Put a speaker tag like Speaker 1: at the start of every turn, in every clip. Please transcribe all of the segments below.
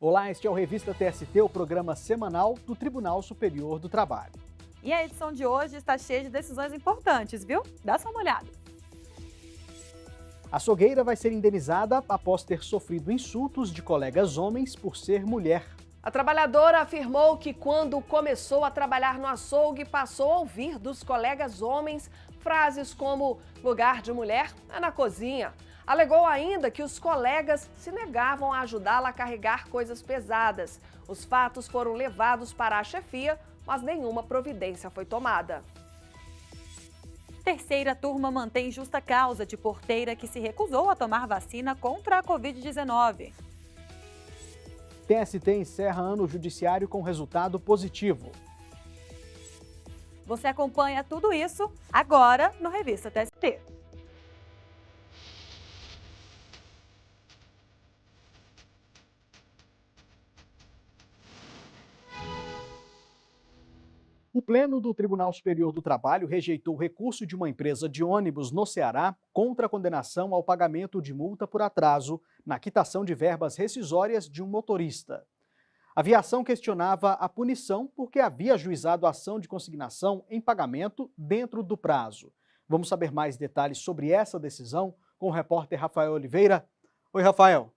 Speaker 1: Olá, este é o Revista TST, o programa semanal do Tribunal Superior do Trabalho.
Speaker 2: E a edição de hoje está cheia de decisões importantes, viu? Dá só uma olhada.
Speaker 1: Açougueira vai ser indenizada após ter sofrido insultos de colegas homens por ser mulher.
Speaker 3: A trabalhadora afirmou que quando começou a trabalhar no açougue, passou a ouvir dos colegas homens frases como lugar de mulher é na cozinha. Alegou ainda que os colegas se negavam a ajudá-la a carregar coisas pesadas. Os fatos foram levados para a chefia, mas nenhuma providência foi tomada.
Speaker 2: Terceira turma mantém justa causa de porteira que se recusou a tomar vacina contra a Covid-19.
Speaker 1: TST encerra ano judiciário com resultado positivo.
Speaker 2: Você acompanha tudo isso agora no Revista TST.
Speaker 1: O Pleno do Tribunal Superior do Trabalho rejeitou o recurso de uma empresa de ônibus no Ceará contra a condenação ao pagamento de multa por atraso na quitação de verbas rescisórias de um motorista. A aviação questionava a punição porque havia ajuizado a ação de consignação em pagamento dentro do prazo. Vamos saber mais detalhes sobre essa decisão com o repórter Rafael Oliveira. Oi, Rafael.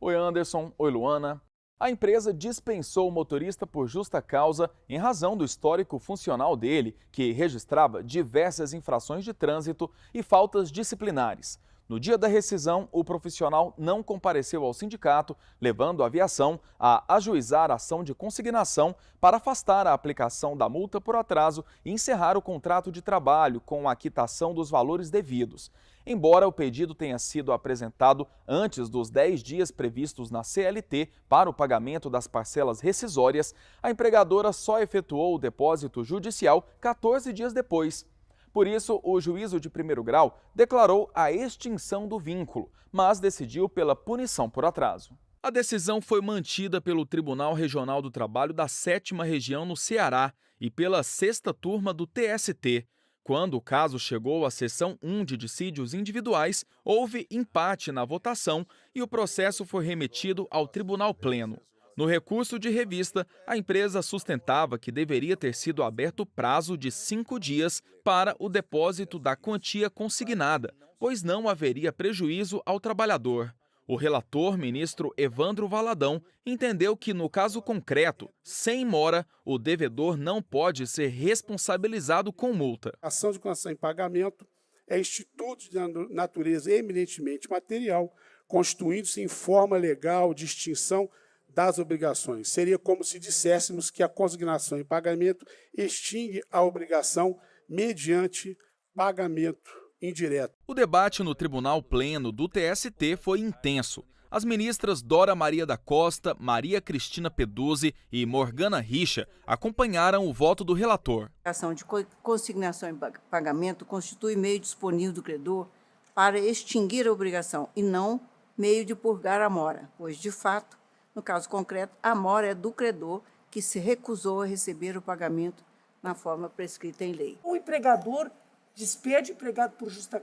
Speaker 4: Oi, Anderson. Oi, Luana. A empresa dispensou o motorista por justa causa em razão do histórico funcional dele, que registrava diversas infrações de trânsito e faltas disciplinares. No dia da rescisão, o profissional não compareceu ao sindicato, levando a aviação a ajuizar a ação de consignação para afastar a aplicação da multa por atraso e encerrar o contrato de trabalho com a quitação dos valores devidos. Embora o pedido tenha sido apresentado antes dos 10 dias previstos na CLT para o pagamento das parcelas rescisórias, a empregadora só efetuou o depósito judicial 14 dias depois. Por isso, o juízo de primeiro grau declarou a extinção do vínculo, mas decidiu pela punição por atraso. A decisão foi mantida pelo Tribunal Regional do Trabalho da 7ª Região no Ceará e pela 6ª turma do TST. Quando o caso chegou à seção 1 de dissídios individuais, houve empate na votação e o processo foi remetido ao Tribunal Pleno. No recurso de revista, a empresa sustentava que deveria ter sido aberto prazo de 5 dias para o depósito da quantia consignada, pois não haveria prejuízo ao trabalhador. O relator, ministro Evandro Valadão, entendeu que, no caso concreto, sem mora, o devedor não pode ser responsabilizado com multa.
Speaker 5: A ação de consignação em pagamento é instituto de natureza eminentemente material, constituindo-se em forma legal de extinção das obrigações. Seria como se disséssemos que a consignação em pagamento extingue a obrigação mediante pagamento indireto.
Speaker 4: O debate no Tribunal Pleno do TST foi intenso. As ministras Dora Maria da Costa, Maria Cristina Peduzzi e Morgana Richa acompanharam o voto do relator.
Speaker 6: A ação de consignação em pagamento constitui meio disponível do credor para extinguir a obrigação e não meio de purgar a mora, pois, de fato, no caso concreto, a mora é do credor que se recusou a receber o pagamento na forma prescrita em lei.
Speaker 7: O empregador despede o empregado por justa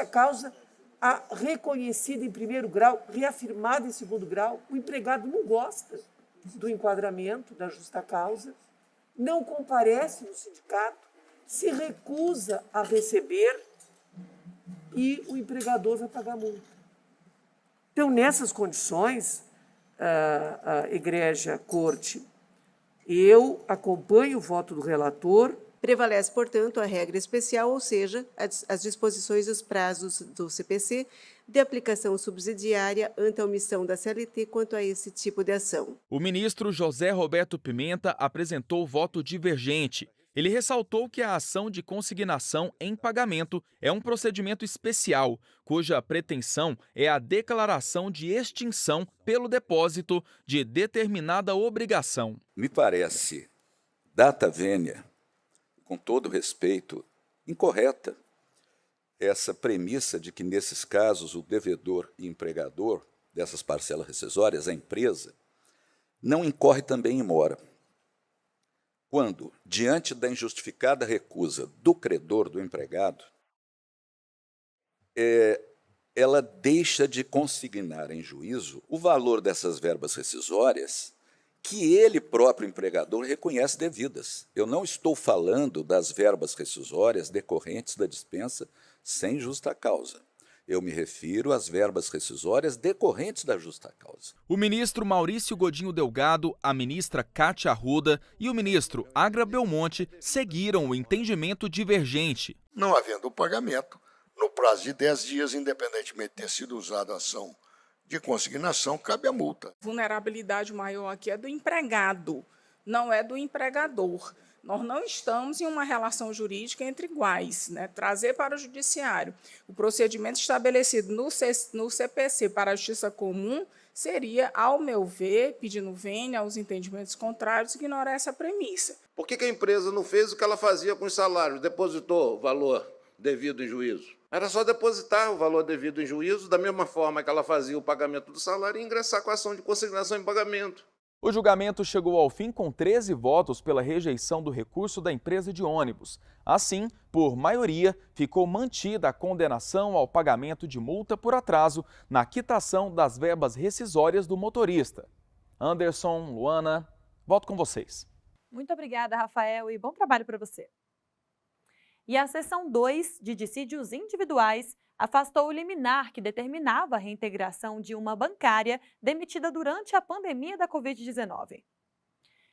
Speaker 7: causa reconhecida em primeiro grau, reafirmada em segundo grau. O empregado não gosta do enquadramento da justa causa, não comparece no sindicato, se recusa a receber e o empregador vai pagar multa. Então, nessas condições, a Igreja, a Corte, eu acompanho o voto do relator.
Speaker 6: Prevalece, portanto, a regra especial, ou seja, as disposições dos prazos do CPC de aplicação subsidiária ante a omissão da CLT quanto a esse tipo de ação.
Speaker 4: O ministro José Roberto Pimenta apresentou voto divergente. Ele ressaltou que a ação de consignação em pagamento é um procedimento especial, cuja pretensão é a declaração de extinção pelo depósito de determinada obrigação.
Speaker 8: Me parece data vênia, com todo respeito, incorreta essa premissa de que, nesses casos, o devedor e empregador dessas parcelas rescisórias, a empresa, não incorre também em mora. Quando, diante da injustificada recusa do credor, do empregado, ela deixa de consignar em juízo o valor dessas verbas rescisórias que ele próprio empregador reconhece devidas. Eu não estou falando das verbas rescisórias decorrentes da dispensa sem justa causa. Eu me refiro às verbas rescisórias decorrentes da justa causa.
Speaker 4: O ministro Maurício Godinho Delgado, a ministra Cátia Arruda e o ministro Agra Belmonte seguiram o entendimento divergente.
Speaker 9: Não havendo o pagamento, no prazo de 10 dias, independentemente de ter sido usada a ação de consignação, cabe a multa.
Speaker 10: Vulnerabilidade maior aqui é do empregado, não é do empregador. Nós não estamos em uma relação jurídica entre iguais, né? Trazer para o judiciário o procedimento estabelecido no CPC para a justiça comum seria, ao meu ver, pedindo vênia aos entendimentos contrários, ignorar essa premissa.
Speaker 11: Por que a empresa não fez o que ela fazia com os salários? Depositou o valor devido em juízo. Era só depositar o valor devido em juízo, da mesma forma que ela fazia o pagamento do salário, e ingressar com a ação de consignação em pagamento.
Speaker 4: O julgamento chegou ao fim com 13 votos pela rejeição do recurso da empresa de ônibus. Assim, por maioria, ficou mantida a condenação ao pagamento de multa por atraso na quitação das verbas rescisórias do motorista. Anderson, Luana, volto com vocês.
Speaker 2: Muito obrigada, Rafael, e bom trabalho para você. E a seção 2 de dissídios individuais afastou o liminar que determinava a reintegração de uma bancária demitida durante a pandemia da Covid-19.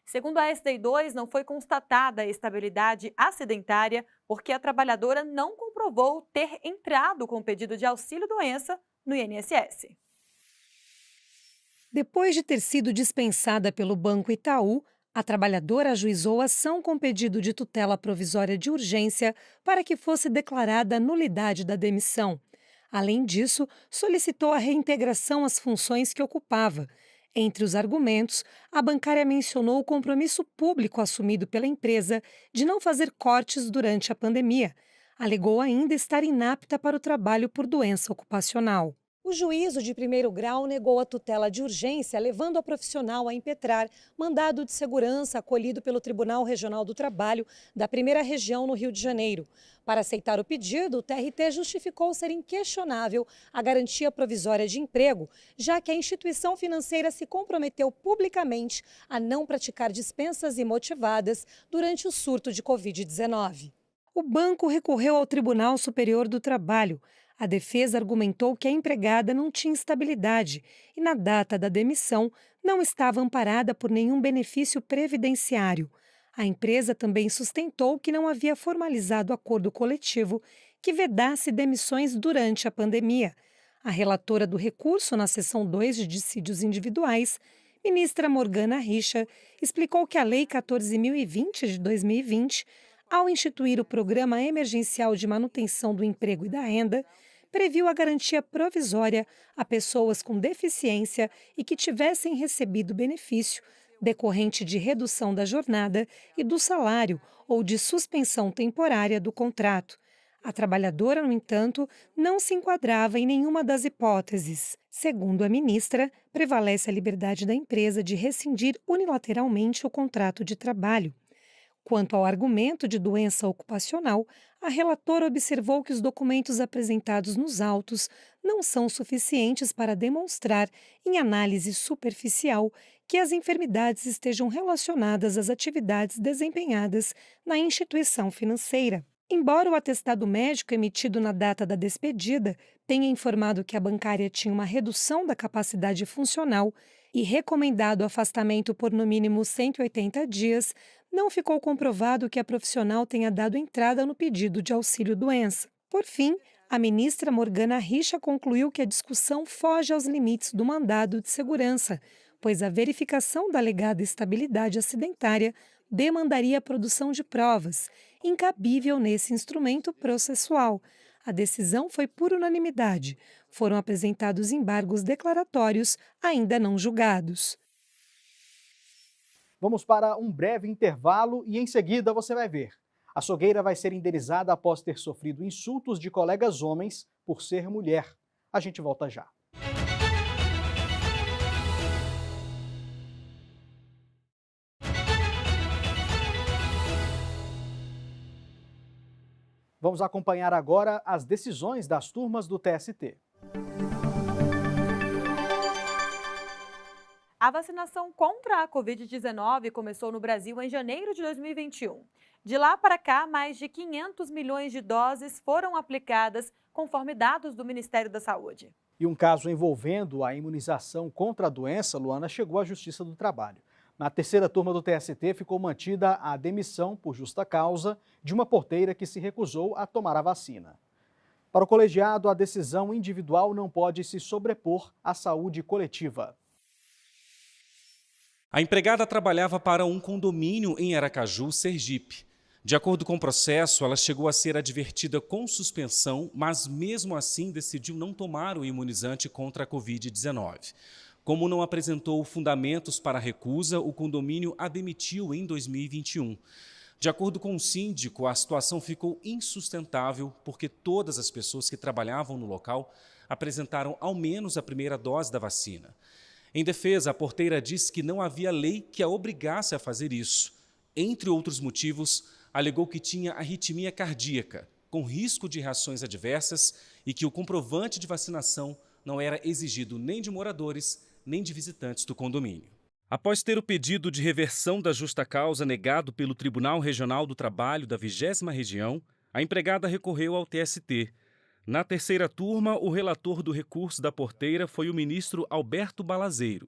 Speaker 2: Segundo a SDI2, não foi constatada a estabilidade acidentária porque a trabalhadora não comprovou ter entrado com pedido de auxílio-doença no INSS.
Speaker 12: Depois de ter sido dispensada pelo Banco Itaú, a trabalhadora ajuizou ação com pedido de tutela provisória de urgência para que fosse declarada a nulidade da demissão. Além disso, solicitou a reintegração às funções que ocupava. Entre os argumentos, a bancária mencionou o compromisso público assumido pela empresa de não fazer cortes durante a pandemia. Alegou ainda estar inapta para o trabalho por doença ocupacional.
Speaker 13: O juízo de primeiro grau negou a tutela de urgência, levando a profissional a impetrar mandado de segurança acolhido pelo Tribunal Regional do Trabalho da 1ª Região no Rio de Janeiro. Para aceitar o pedido, o TRT justificou ser inquestionável a garantia provisória de emprego, já que a instituição financeira se comprometeu publicamente a não praticar dispensas imotivadas durante o surto de Covid-19.
Speaker 12: O banco recorreu ao Tribunal Superior do Trabalho. A defesa argumentou que a empregada não tinha estabilidade e, na data da demissão, não estava amparada por nenhum benefício previdenciário. A empresa também sustentou que não havia formalizado acordo coletivo que vedasse demissões durante a pandemia. A relatora do recurso na seção 2 de dissídios individuais, ministra Morgana Richa, explicou que a Lei 14.020 de 2020, ao instituir o Programa Emergencial de Manutenção do Emprego e da Renda, previu a garantia provisória a pessoas com deficiência e que tivessem recebido benefício decorrente de redução da jornada e do salário ou de suspensão temporária do contrato. A trabalhadora, no entanto, não se enquadrava em nenhuma das hipóteses. Segundo a ministra, prevalece a liberdade da empresa de rescindir unilateralmente o contrato de trabalho. Quanto ao argumento de doença ocupacional, a relatora observou que os documentos apresentados nos autos não são suficientes para demonstrar, em análise superficial, que as enfermidades estejam relacionadas às atividades desempenhadas na instituição financeira. Embora o atestado médico emitido na data da despedida tenha informado que a bancária tinha uma redução da capacidade funcional e recomendado afastamento por no mínimo 180 dias, não ficou comprovado que a profissional tenha dado entrada no pedido de auxílio-doença. Por fim, a ministra Morgana Richa concluiu que a discussão foge aos limites do mandado de segurança, pois a verificação da alegada estabilidade acidentária demandaria a produção de provas, incabível nesse instrumento processual. A decisão foi por unanimidade. Foram apresentados embargos declaratórios ainda não julgados.
Speaker 1: Vamos para um breve intervalo e em seguida você vai ver. A açougueira vai ser indenizada após ter sofrido insultos de colegas homens por ser mulher. A gente volta já. Vamos acompanhar agora as decisões das turmas do TST.
Speaker 2: A vacinação contra a Covid-19 começou no Brasil em janeiro de 2021. De lá para cá, mais de 500 milhões de doses foram aplicadas, conforme dados do Ministério da Saúde.
Speaker 1: E um caso envolvendo a imunização contra a doença, Luana, chegou à Justiça do Trabalho. Na terceira turma do TST ficou mantida a demissão por justa causa de uma porteira que se recusou a tomar a vacina. Para o colegiado, a decisão individual não pode se sobrepor à saúde coletiva.
Speaker 14: A empregada trabalhava para um condomínio em Aracaju, Sergipe. De acordo com o processo, ela chegou a ser advertida com suspensão, mas mesmo assim decidiu não tomar o imunizante contra a Covid-19. Como não apresentou fundamentos para a recusa, o condomínio a demitiu em 2021. De acordo com o síndico, a situação ficou insustentável porque todas as pessoas que trabalhavam no local apresentaram ao menos a primeira dose da vacina. Em defesa, a porteira disse que não havia lei que a obrigasse a fazer isso. Entre outros motivos, alegou que tinha arritmia cardíaca, com risco de reações adversas e que o comprovante de vacinação não era exigido nem de moradores, nem de visitantes do condomínio. Após ter o pedido de reversão da justa causa negado pelo Tribunal Regional do Trabalho da 20ª Região, a empregada recorreu ao TST. Na terceira turma, o relator do recurso da porteira foi o ministro Alberto Balazeiro.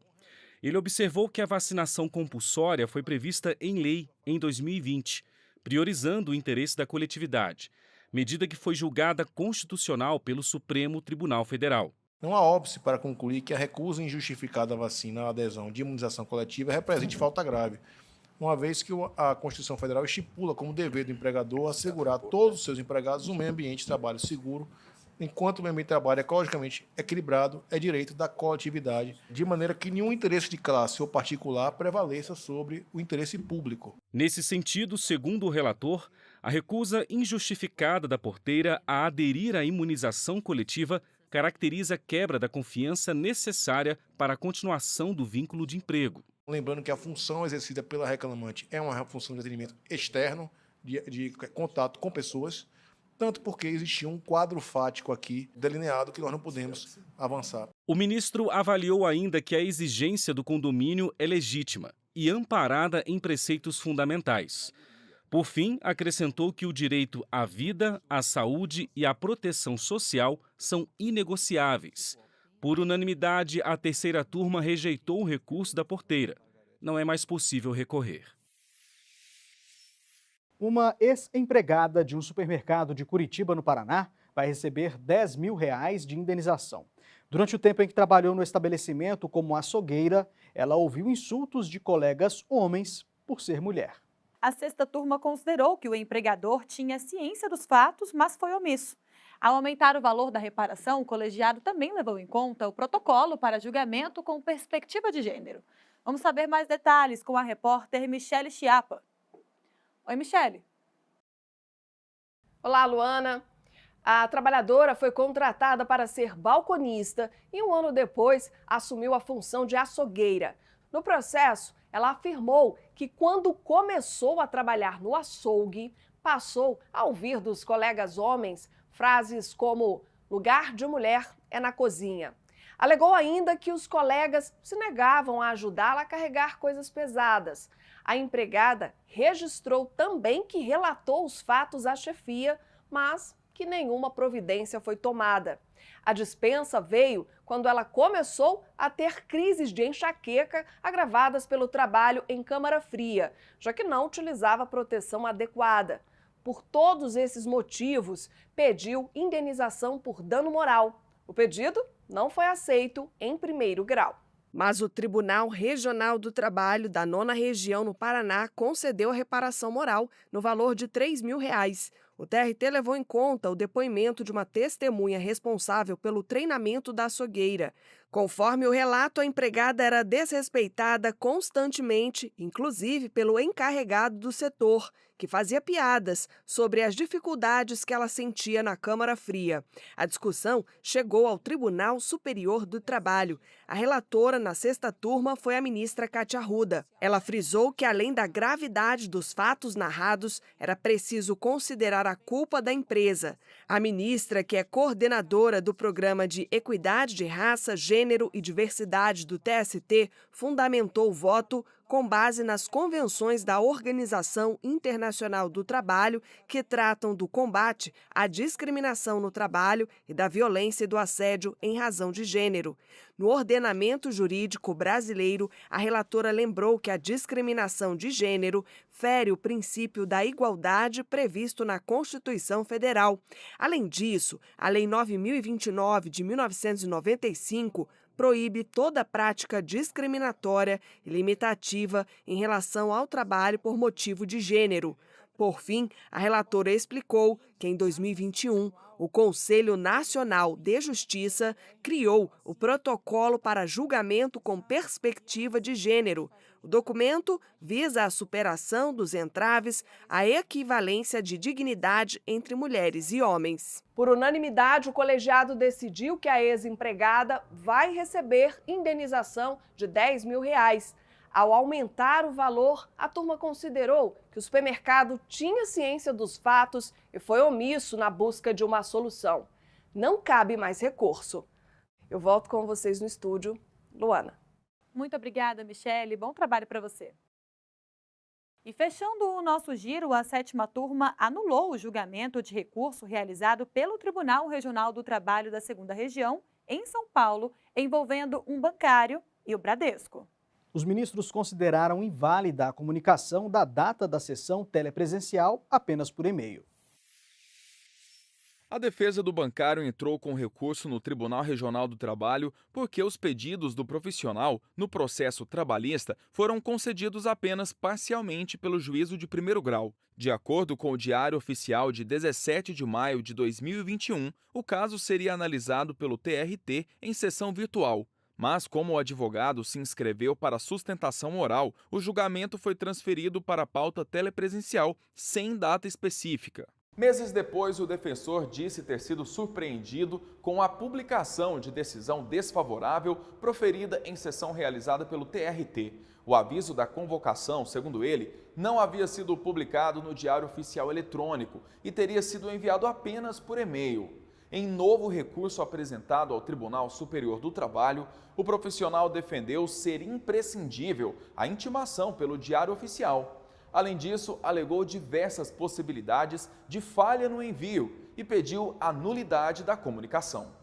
Speaker 14: Ele observou que a vacinação compulsória foi prevista em lei em 2020, priorizando o interesse da coletividade, medida que foi julgada constitucional pelo Supremo Tribunal Federal.
Speaker 15: Não há óbice para concluir que a recusa injustificada à vacina à adesão de imunização coletiva represente falta grave, uma vez que a Constituição Federal estipula como dever do empregador assegurar a todos os seus empregados um meio ambiente de trabalho seguro, enquanto o meio ambiente de trabalho ecologicamente equilibrado é direito da coletividade, de maneira que nenhum interesse de classe ou particular prevaleça sobre o interesse público.
Speaker 14: Nesse sentido, segundo o relator, a recusa injustificada da porteira a aderir à imunização coletiva caracteriza a quebra da confiança necessária para a continuação do vínculo de emprego.
Speaker 15: Lembrando que a função exercida pela reclamante é uma função de atendimento externo, de contato com pessoas, tanto porque existia um quadro fático aqui delineado que nós não podemos avançar.
Speaker 14: O ministro avaliou ainda que a exigência do condomínio é legítima e amparada em preceitos fundamentais. Por fim, acrescentou que o direito à vida, à saúde e à proteção social são inegociáveis. Por unanimidade, a terceira turma rejeitou o recurso da porteira. Não é mais possível recorrer.
Speaker 1: Uma ex-empregada de um supermercado de Curitiba, no Paraná, vai receber R$10 mil de indenização. Durante o tempo em que trabalhou no estabelecimento como açougueira, ela ouviu insultos de colegas homens por ser mulher.
Speaker 2: A sexta turma considerou que o empregador tinha ciência dos fatos, mas foi omisso. Ao aumentar o valor da reparação, o colegiado também levou em conta o protocolo para julgamento com perspectiva de gênero. Vamos saber mais detalhes com a repórter Michele Chiapa. Oi, Michele.
Speaker 3: Olá, Luana. A trabalhadora foi contratada para ser balconista e um ano depois assumiu a função de açougueira. No processo, ela afirmou que quando começou a trabalhar no açougue, passou a ouvir dos colegas homens frases como "lugar de mulher é na cozinha". Alegou ainda que os colegas se negavam a ajudá-la a carregar coisas pesadas. A empregada registrou também que relatou os fatos à chefia, mas que nenhuma providência foi tomada. A dispensa veio quando ela começou a ter crises de enxaqueca agravadas pelo trabalho em câmara fria, já que não utilizava proteção adequada. Por todos esses motivos, pediu indenização por dano moral. O pedido não foi aceito em primeiro grau. Mas o Tribunal Regional do Trabalho da 9ª Região no Paraná concedeu a reparação moral no valor de R$3 mil. O TRT levou em conta o depoimento de uma testemunha responsável pelo treinamento da açougueira. Conforme o relato, a empregada era desrespeitada constantemente, inclusive pelo encarregado do setor, que fazia piadas sobre as dificuldades que ela sentia na câmara fria. A discussão chegou ao Tribunal Superior do Trabalho. A relatora na sexta turma foi a ministra Cátia Arruda. Ela frisou que, além da gravidade dos fatos narrados, era preciso considerar a culpa da empresa. A ministra, que é coordenadora do Programa de Equidade de Raça, Gênero Gênero e Diversidade do TST fundamentou o voto com base nas convenções da Organização Internacional do Trabalho que tratam do combate à discriminação no trabalho e da violência e do assédio em razão de gênero. No ordenamento jurídico brasileiro, a relatora lembrou que a discriminação de gênero fere o princípio da igualdade previsto na Constituição Federal. Além disso, a Lei 9.029 de 1995 proíbe toda prática discriminatória e limitativa em relação ao trabalho por motivo de gênero. Por fim, a relatora explicou que em 2021, o Conselho Nacional de Justiça criou o Protocolo para Julgamento com Perspectiva de Gênero. O documento visa a superação dos entraves à equivalência de dignidade entre mulheres e homens. Por unanimidade, o colegiado decidiu que a ex-empregada vai receber indenização de R$10 mil. Ao aumentar o valor, a turma considerou que o supermercado tinha ciência dos fatos e foi omisso na busca de uma solução. Não cabe mais recurso. Eu volto com vocês no estúdio. Luana.
Speaker 2: Muito obrigada, Michele. Bom trabalho para você. E fechando o nosso giro, a 7ª turma anulou o julgamento de recurso realizado pelo Tribunal Regional do Trabalho da 2ª Região, em São Paulo, envolvendo um bancário e o Bradesco.
Speaker 1: Os ministros consideraram inválida a comunicação da data da sessão telepresencial apenas por e-mail.
Speaker 4: A defesa do bancário entrou com recurso no Tribunal Regional do Trabalho porque os pedidos do profissional no processo trabalhista foram concedidos apenas parcialmente pelo juízo de primeiro grau. De acordo com o Diário Oficial de 17 de maio de 2021, o caso seria analisado pelo TRT em sessão virtual. Mas, como o advogado se inscreveu para sustentação oral, o julgamento foi transferido para a pauta telepresencial, sem data específica. Meses depois, o defensor disse ter sido surpreendido com a publicação de decisão desfavorável proferida em sessão realizada pelo TRT. O aviso da convocação, segundo ele, não havia sido publicado no Diário Oficial Eletrônico e teria sido enviado apenas por e-mail. Em novo recurso apresentado ao Tribunal Superior do Trabalho, o profissional defendeu ser imprescindível a intimação pelo Diário Oficial. Além disso, alegou diversas possibilidades de falha no envio e pediu a nulidade da comunicação.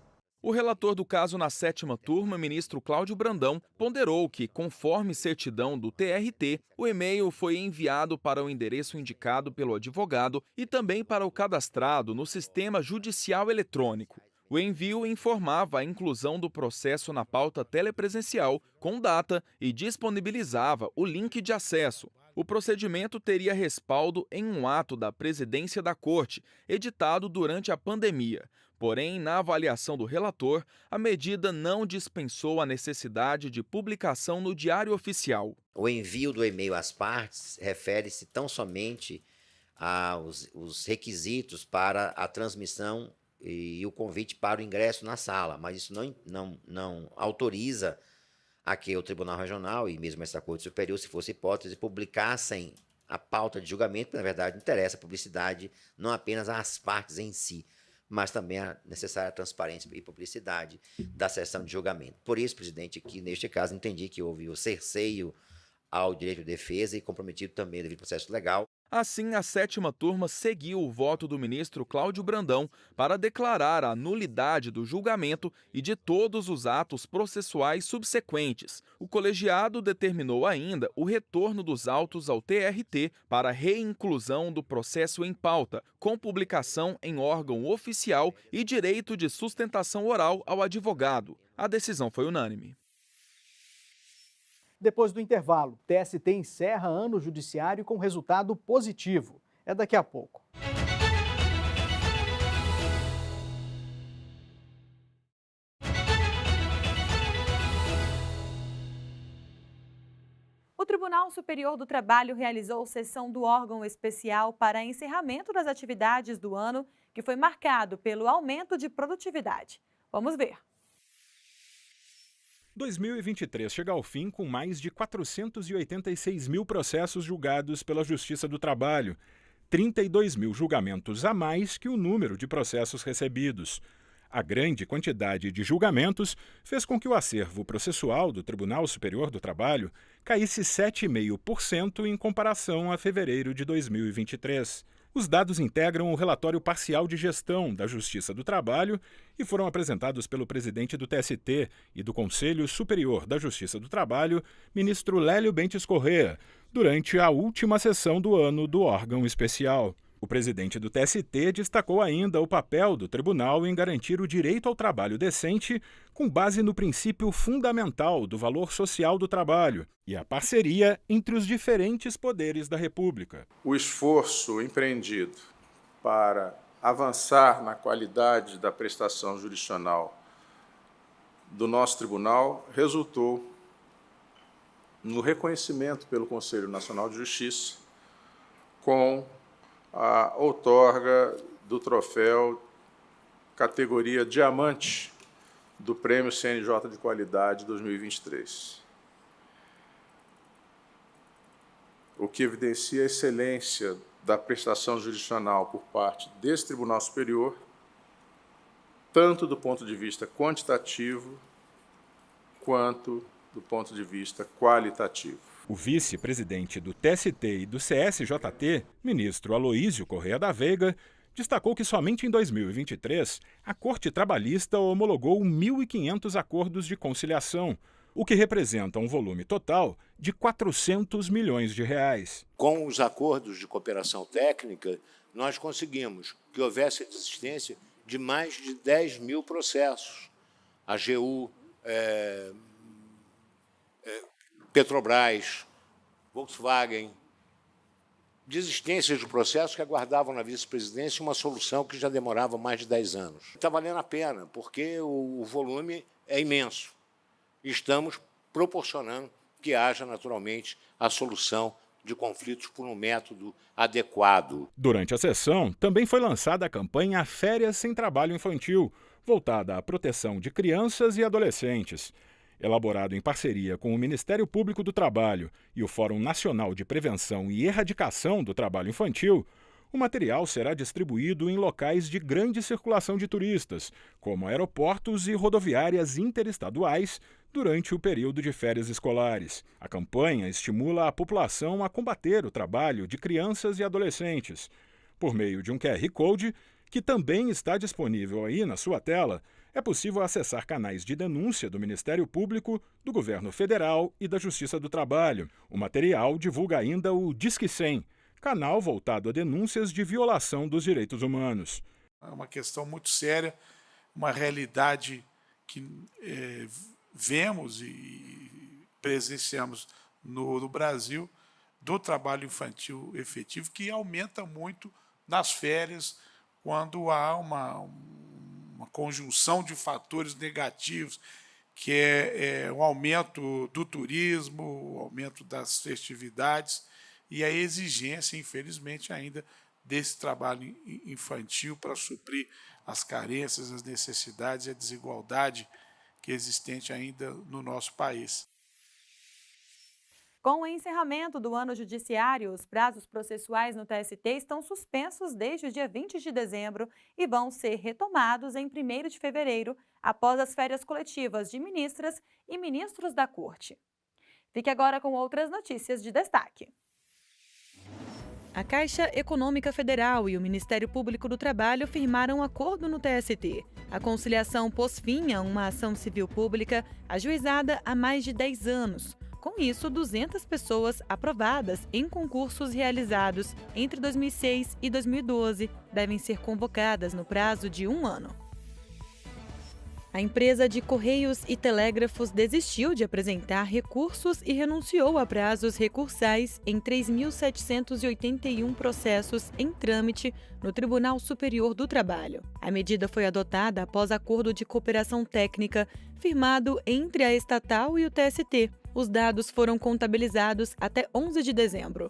Speaker 4: O relator do caso na 7ª turma, ministro Cláudio Brandão, ponderou que, conforme certidão do TRT, o e-mail foi enviado para o endereço indicado pelo advogado e também para o cadastrado no sistema judicial eletrônico. O envio informava a inclusão do processo na pauta telepresencial com data e disponibilizava o link de acesso. O procedimento teria respaldo em um ato da Presidência da Corte, editado durante a pandemia. Porém, na avaliação do relator, a medida não dispensou a necessidade de publicação no Diário Oficial.
Speaker 16: O envio do e-mail às partes refere-se tão somente aos requisitos para a transmissão e o convite para o ingresso na sala, mas isso não autoriza a que o Tribunal Regional e mesmo essa Corte Superior, se fosse hipótese, publicassem a pauta de julgamento, porque, na verdade, interessa a publicidade não apenas às partes em si, mas também a necessária transparência e publicidade da sessão de julgamento. Por isso, presidente, que neste caso entendi que houve o cerceio ao direito de defesa e comprometido também devido ao processo legal.
Speaker 4: Assim, a 7ª turma seguiu o voto do ministro Cláudio Brandão para declarar a nulidade do julgamento e de todos os atos processuais subsequentes. O colegiado determinou ainda o retorno dos autos ao TRT para reinclusão do processo em pauta, com publicação em órgão oficial e direito de sustentação oral ao advogado. A decisão foi unânime.
Speaker 1: Depois do intervalo, TST encerra ano judiciário com resultado positivo. É daqui a pouco.
Speaker 2: O Tribunal Superior do Trabalho realizou sessão do órgão especial para encerramento das atividades do ano, que foi marcado pelo aumento de produtividade. Vamos ver.
Speaker 17: 2023 chega ao fim com mais de 486 mil processos julgados pela Justiça do Trabalho, 32 mil julgamentos a mais que o número de processos recebidos. A grande quantidade de julgamentos fez com que o acervo processual do Tribunal Superior do Trabalho caísse 7,5% em comparação a fevereiro de 2023. Os dados integram o relatório parcial de gestão da Justiça do Trabalho e foram apresentados pelo presidente do TST e do Conselho Superior da Justiça do Trabalho, ministro Lélio Bentes Corrêa, durante a última sessão do ano do órgão especial. O presidente do TST destacou ainda o papel do tribunal em garantir o direito ao trabalho decente, com base no princípio fundamental do valor social do trabalho e a parceria entre os diferentes poderes da República.
Speaker 18: O esforço empreendido para avançar na qualidade da prestação jurisdicional do nosso tribunal resultou no reconhecimento pelo Conselho Nacional de Justiça com a outorga do troféu categoria Diamante do Prêmio CNJ de Qualidade 2023, o que evidencia a excelência da prestação jurisdicional por parte desse Tribunal Superior, tanto do ponto de vista quantitativo quanto do ponto de vista qualitativo.
Speaker 17: O vice-presidente do TST e do CSJT, ministro Aloísio Corrêa da Veiga, destacou que somente em 2023 a Corte Trabalhista homologou 1.500 acordos de conciliação, o que representa um volume total de 400 milhões de reais.
Speaker 19: Com os acordos de cooperação técnica, nós conseguimos que houvesse a existência de mais de 10 mil processos. A AGU, Petrobras, Volkswagen, desistências de processos que aguardavam na vice-presidência uma solução que já demorava mais de 10 anos. Está valendo a pena, porque o volume é imenso. Estamos proporcionando que haja, naturalmente, a solução de conflitos por um método adequado.
Speaker 17: Durante a sessão, também foi lançada a campanha Férias Sem Trabalho Infantil, voltada à proteção de crianças e adolescentes. Elaborado em parceria com o Ministério Público do Trabalho e o Fórum Nacional de Prevenção e Erradicação do Trabalho Infantil, o material será distribuído em locais de grande circulação de turistas, como aeroportos e rodoviárias interestaduais, durante o período de férias escolares. A campanha estimula a população a combater o trabalho de crianças e adolescentes. Por meio de um QR Code, que também está disponível aí na sua tela, é possível acessar canais de denúncia do Ministério Público, do Governo Federal e da Justiça do Trabalho. O material divulga ainda o Disque 100, canal voltado a denúncias de violação dos direitos humanos.
Speaker 5: É uma questão muito séria, uma realidade que vemos e presenciamos no Brasil, do trabalho infantil efetivo, que aumenta muito nas férias, quando há uma conjunção de fatores negativos, que é o aumento do turismo, o aumento das festividades e a exigência, infelizmente, ainda desse trabalho infantil para suprir as carências, as necessidades e a desigualdade que é existente ainda no nosso país.
Speaker 2: Com o encerramento do ano judiciário, os prazos processuais no TST estão suspensos desde o dia 20 de dezembro e vão ser retomados em 1º de fevereiro, após as férias coletivas de ministras e ministros da Corte. Fique agora com outras notícias de destaque. A Caixa Econômica Federal e o Ministério Público do Trabalho firmaram um acordo no TST. A conciliação pôs fim a uma ação civil pública ajuizada há mais de 10 anos. Com isso, 200 pessoas aprovadas em concursos realizados entre 2006 e 2012 devem ser convocadas no prazo de 1 ano. A empresa de Correios e Telégrafos desistiu de apresentar recursos e renunciou a prazos recursais em 3.781 processos em trâmite no Tribunal Superior do Trabalho. A medida foi adotada após acordo de cooperação técnica firmado entre a estatal e o TST. Os dados foram contabilizados até 11 de dezembro.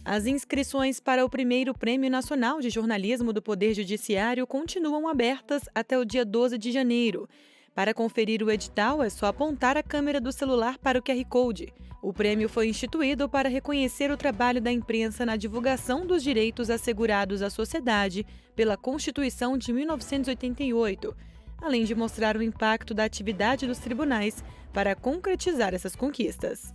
Speaker 2: As inscrições para o primeiro Prêmio Nacional de Jornalismo do Poder Judiciário continuam abertas até o dia 12 de janeiro. Para conferir o edital, é só apontar a câmera do celular para o QR Code. O prêmio foi instituído para reconhecer o trabalho da imprensa na divulgação dos direitos assegurados à sociedade pela Constituição de 1988, além de mostrar o impacto da atividade dos tribunais para concretizar essas conquistas.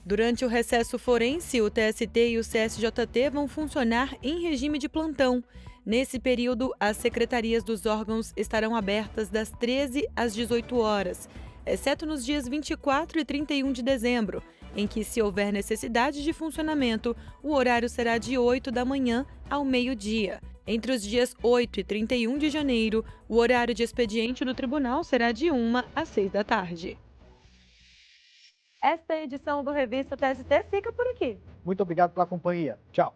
Speaker 2: Durante o recesso forense, o TST e o CSJT vão funcionar em regime de plantão. Nesse período, as secretarias dos órgãos estarão abertas das 13 às 18 horas, exceto nos dias 24 e 31 de dezembro, em que, se houver necessidade de funcionamento, o horário será de 8 da manhã ao meio-dia. Entre os dias 8 e 31 de janeiro, o horário de expediente do tribunal será de 1 às 6 da tarde. Esta edição do Revista TST fica por aqui.
Speaker 1: Muito obrigado pela companhia. Tchau.